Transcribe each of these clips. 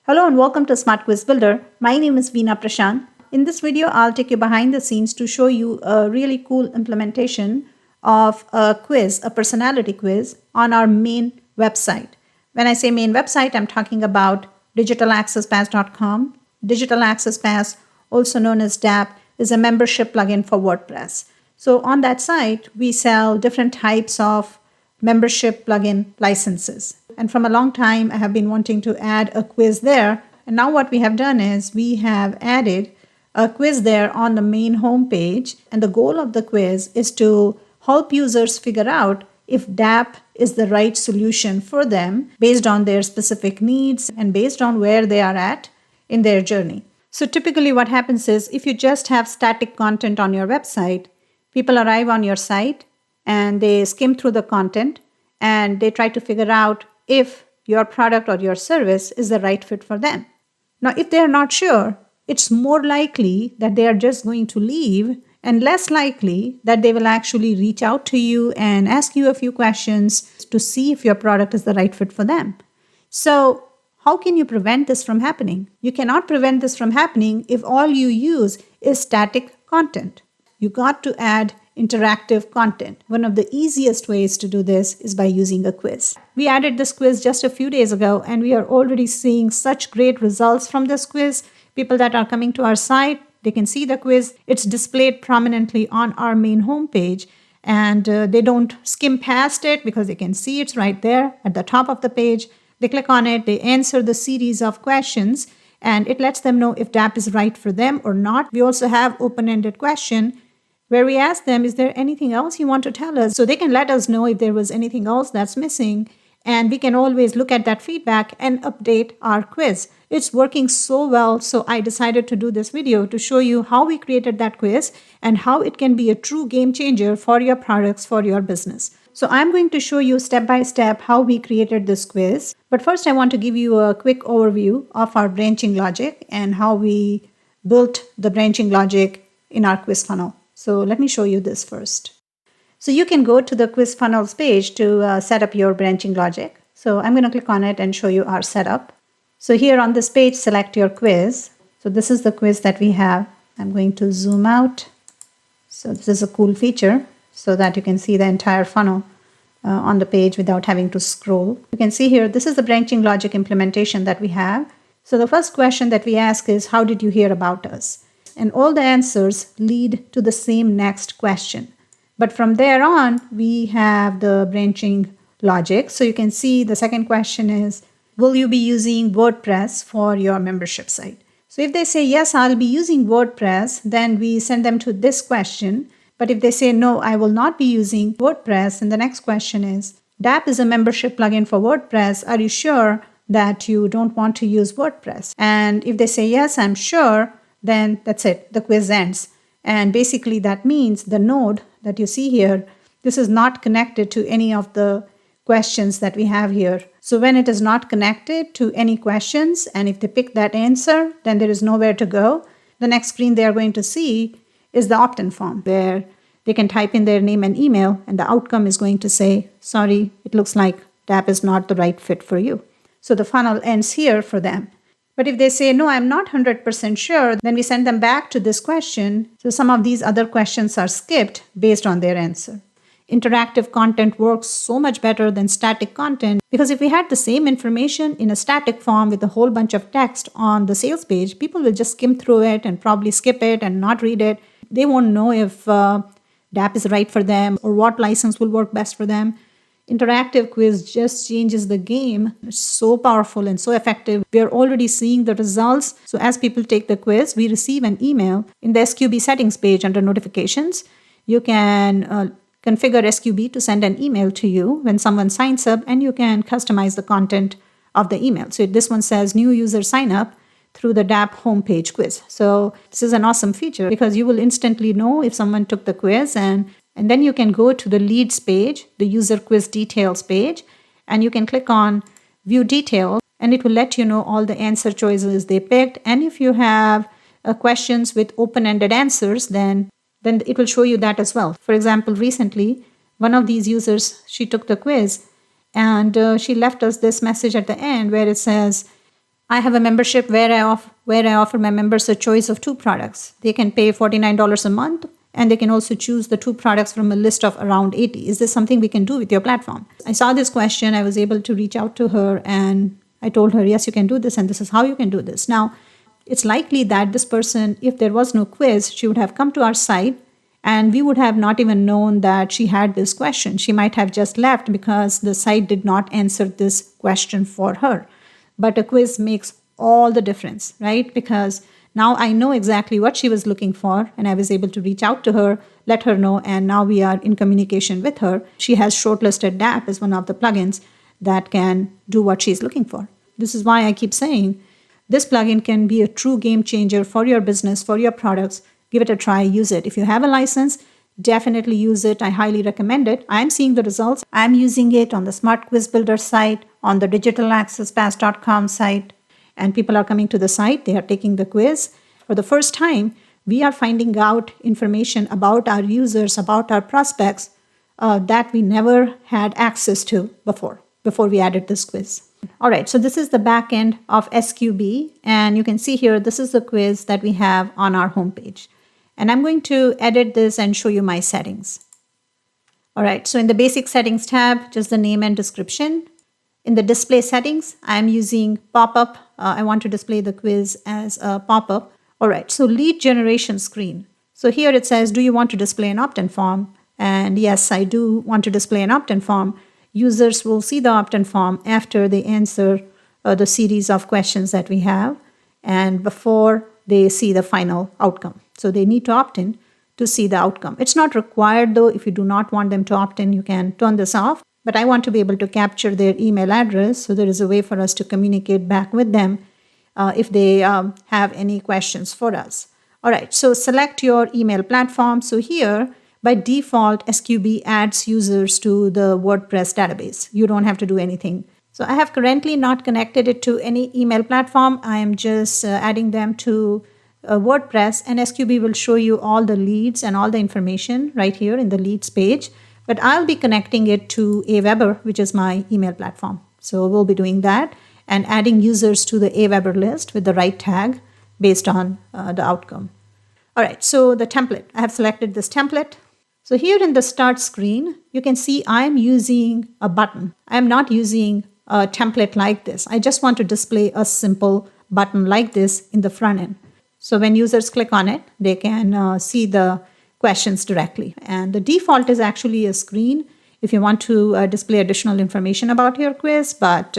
Hello and welcome to SmartQuizBuilder. My name is Veena Prashant. In this video, I'll take you behind the scenes to show you a really cool implementation of a quiz, a personality quiz on our main website. When I say main website, I'm talking about digitalaccesspass.com. Digital Access Pass, also known as DAP, is a membership plugin for WordPress. So on that site, we sell different types of membership plugin licenses. And from a long time, I have been wanting to add a quiz there. And now what we have done is we have added a quiz there on the main home page. And the goal of the quiz is to help users figure out if DAP is the right solution for them based on their specific needs and based on where they are at in their journey. So typically what happens is if you just have static content on your website, people arrive on your site and they skim through the content and they try to figure out if your product or your service is the right fit for them. Now, if they are not sure, it's more likely that they are just going to leave and less likely that they will actually reach out to you and ask you a few questions to see if your product is the right fit for them. So how can you prevent this from happening? You cannot prevent this from happening if all you use is static content. You got to add interactive content. One of the easiest ways to do this is by using a quiz. We added this quiz just a few days ago, and we are already seeing such great results from this quiz. People that are coming to our site, they can see the quiz. It's displayed prominently on our main homepage, and they don't skim past it because they can see it's right there at the top of the page. They click on it, they answer the series of questions, and it lets them know if DAP is right for them or not. We also have open-ended question where we ask them, is there anything else you want to tell us? So they can let us know if there was anything else that's missing, and we can always look at that feedback and update our quiz. It's working so well, so I decided to do this video to show you how we created that quiz and how it can be a true game changer for your products, for your business. So I'm going to show you step by step how we created this quiz. But first I want to give you a quick overview of our branching logic and how we built the branching logic in our quiz funnel. So let me show you this first. So you can go to the quiz funnels page to set up your branching logic. So I'm going to click on it and show you our setup. So here on this page, select your quiz. So this is the quiz that we have. I'm going to zoom out. So this is a cool feature so that you can see the entire funnel on the page without having to scroll. You can see here, this is the branching logic implementation that we have. So the first question that we ask is, how did you hear about us? And all the answers lead to the same next question. But from there on, we have the branching logic. So you can see the second question is, will you be using WordPress for your membership site? So if they say, yes, I'll be using WordPress, then we send them to this question. But if they say, no, I will not be using WordPress, then the next question is, DAP is a membership plugin for WordPress. Are you sure that you don't want to use WordPress? And if they say, yes, I'm sure, then that's it. The quiz ends. And basically that means the node that you see here, this is not connected to any of the questions that we have here. So when it is not connected to any questions, and if they pick that answer, then there is nowhere to go. The next screen they are going to see is the opt-in form where they can type in their name and email, and the outcome is going to say, sorry, it looks like DAP is not the right fit for you. So the funnel ends here for them. But if they say, no, I'm not 100% sure, then we send them back to this question. So some of these other questions are skipped based on their answer. Interactive content works so much better than static content because if we had the same information in a static form with a whole bunch of text on the sales page, people will just skim through it and probably skip it and not read it. They won't know if DAP is right for them or what license will work best for them. Interactive quiz just changes the game. It's so powerful and so effective. We are already seeing the results. So as people take the quiz, we receive an email in the SQB settings page under notifications. You can configure SQB to send an email to you when someone signs up, and you can customize the content of the email. So this one says new user sign up through the DAP homepage quiz. So this is an awesome feature because you will instantly know if someone took the quiz, and then you can go to the leads page, the user quiz details page, and you can click on view details, and it will let you know all the answer choices they picked. And if you have questions with open-ended answers, then it will show you that as well. For example, recently, one of these users, she took the quiz and she left us this message at the end where it says, I have a membership where I offer my members a choice of 2 products. They can pay $49 a month, and they can also choose the 2 products from a list of around 80. Is this something we can do with your platform? I saw this question. I was able to reach out to her, and I told her, yes, you can do this, and this is how you can do this. Now, it's likely that this person, if there was no quiz, she would have come to our site, and we would have not even known that she had this question. She might have just left because the site did not answer this question for her. But a quiz makes all the difference, right? Because now I know exactly what she was looking for, and I was able to reach out to her, let her know, and now we are in communication with her. She has shortlisted DAP as one of the plugins that can do what she's looking for. This is why I keep saying this plugin can be a true game changer for your business, for your products. Give it a try, use it. If you have a license, definitely use it. I highly recommend it. I'm seeing the results. I'm using it on the SmartQuizBuilder site, on the digitalaccesspass.com site, and people are coming to the site. They are taking the quiz. For the first time, we are finding out information about our users, about our prospects that we never had access to before we added this quiz. All right, so this is the back end of SQB, and you can see here, this is the quiz that we have on our homepage. And I'm going to edit this and show you my settings. All right, so in the basic settings tab, just the name and description. In the display settings, I'm using pop-up. I want to display the quiz as a pop-up. All right, so lead generation screen. So here it says, do you want to display an opt-in form? And yes, I do want to display an opt-in form. Users will see the opt-in form after they answer the series of questions that we have and before they see the final outcome. So they need to opt in to see the outcome. It's not required though. If you do not want them to opt in, you can turn this off. But I want to be able to capture their email address, so there is a way for us to communicate back with them if they have any questions for us. All right, so select your email platform. So here, by default, SQB adds users to the WordPress database. You don't have to do anything. So I have currently not connected it to any email platform. I am just adding them to WordPress, and SQB will show you all the leads and all the information right here in the leads page. But I'll be connecting it to Aweber, which is my email platform. So we'll be doing that and adding users to the Aweber list with the right tag based on the outcome. All right, so the template. I have selected this template. So here in the start screen, you can see I'm using a button. I'm not using a template like this. I just want to display a simple button like this in the front end. So when users click on it, they can see the questions directly. And the default is actually a screen if you want to display additional information about your quiz, but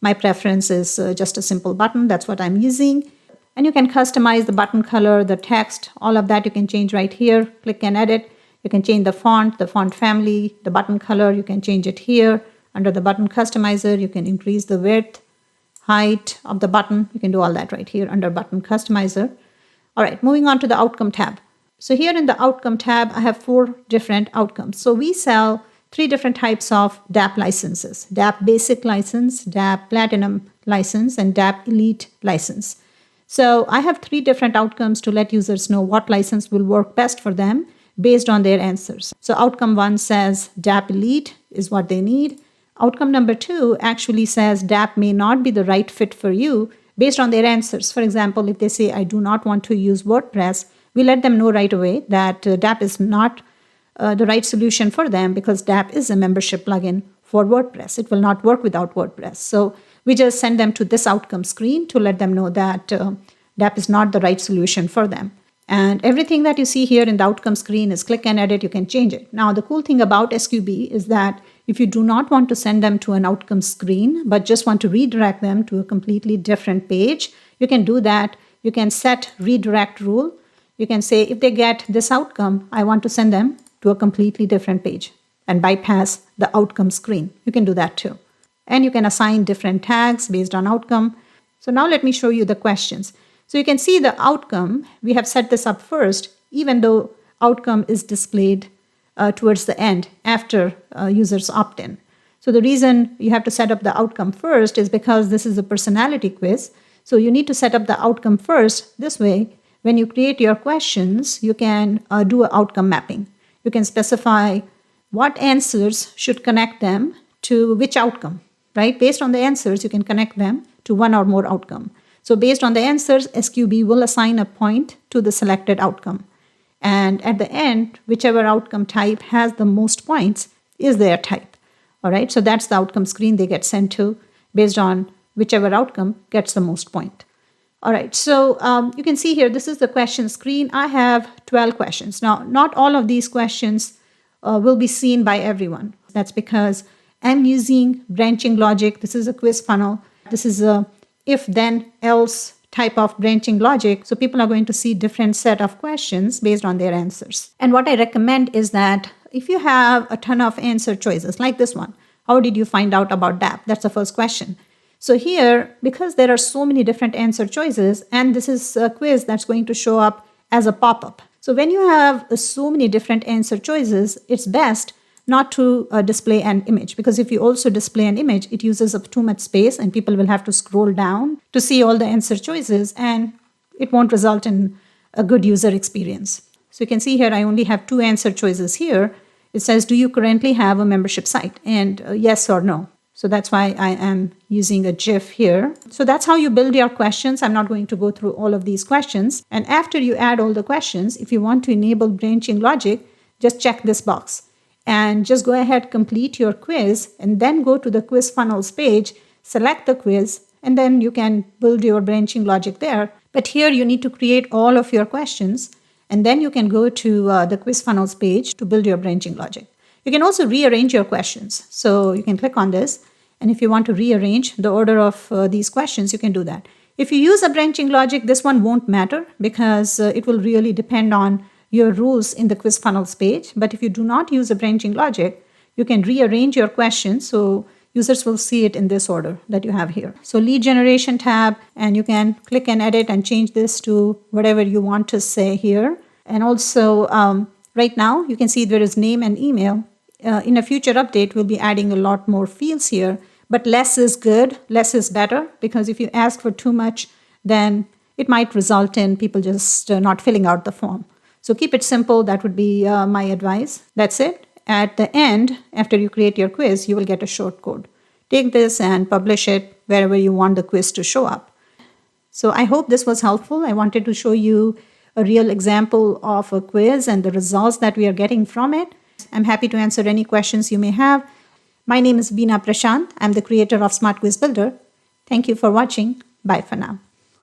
my preference is just a simple button. That's what I'm using. And you can customize the button color, the text, all of that you can change right here. Click and edit. You can change the font family, the button color, you can change it here. Under the button customizer, you can increase the width, height of the button. You can do all that right here under button customizer. All right, moving on to the outcome tab. So here in the outcome tab, I have 4 different outcomes. So we sell 3 different types of DAP licenses: DAP Basic license, DAP Platinum license, and DAP Elite license. So I have 3 different outcomes to let users know what license will work best for them based on their answers. So outcome 1 says DAP Elite is what they need. Outcome number 2 actually says DAP may not be the right fit for you based on their answers. For example, if they say, I do not want to use WordPress, we let them know right away that DAP is not the right solution for them because DAP is a membership plugin for WordPress. It will not work without WordPress. So we just send them to this outcome screen to let them know that DAP is not the right solution for them. And everything that you see here in the outcome screen is click and edit. You can change it. Now, the cool thing about SQB is that if you do not want to send them to an outcome screen, but just want to redirect them to a completely different page, you can do that. You can set redirect rule. You can say, if they get this outcome, I want to send them to a completely different page and bypass the outcome screen. You can do that too. And you can assign different tags based on outcome. So now let me show you the questions. So you can see the outcome. We have set this up first, even though outcome is displayed towards the end after users opt in. So the reason you have to set up the outcome first is because this is a personality quiz. So you need to set up the outcome first. This way, when you create your questions, you can do an outcome mapping. You can specify what answers should connect them to which outcome, right? Based on the answers, you can connect them to one or more outcome. So based on the answers, SQB will assign a point to the selected outcome. And at the end, whichever outcome type has the most points is their type. All right, so that's the outcome screen they get sent to based on whichever outcome gets the most point. All right, so you can see here, this is the question screen. I have 12 questions. Now, not all of these questions will be seen by everyone. That's because I'm using branching logic. This is a quiz funnel. This is a if, then, else type of branching logic. So people are going to see different set of questions based on their answers. And what I recommend is that if you have a ton of answer choices like this one, how did you find out about DAP? That's the first question. So here, because there are so many different answer choices, and this is a quiz that's going to show up as a pop-up. So when you have so many different answer choices, it's best not to display an image, because if you also display an image, it uses up too much space and people will have to scroll down to see all the answer choices, and it won't result in a good user experience. So you can see here, I only have 2 answer choices here. It says, do you currently have a membership site? And yes or no. So that's why I am using a GIF here. So that's how you build your questions. I'm not going to go through all of these questions. And after you add all the questions, if you want to enable branching logic, just check this box. And just go ahead, complete your quiz, and then go to the quiz funnels page, select the quiz, and then you can build your branching logic there. But here you need to create all of your questions, and then you can go to the quiz funnels page to build your branching logic. You can also rearrange your questions. So you can click on this, and if you want to rearrange the order of these questions, you can do that. If you use a branching logic, this one won't matter because it will really depend on your rules in the quiz funnels page. But if you do not use a branching logic, you can rearrange your questions so users will see it in this order that you have here. So lead generation tab, and you can click and edit and change this to whatever you want to say here. And also right now you can see there is name and email. In a future update, we'll be adding a lot more fields here, but less is good, less is better, because if you ask for too much, then it might result in people just not filling out the form. So keep it simple. That would be my advice. That's it. At the end, after you create your quiz, you will get a short code. Take this and publish it wherever you want the quiz to show up. So I hope this was helpful. I wanted to show you a real example of a quiz and the results that we are getting from it. I'm happy to answer any questions you may have. My name is Veena Prashant. I'm the creator of SmartQuizBuilder. Thank you for watching. Bye for now.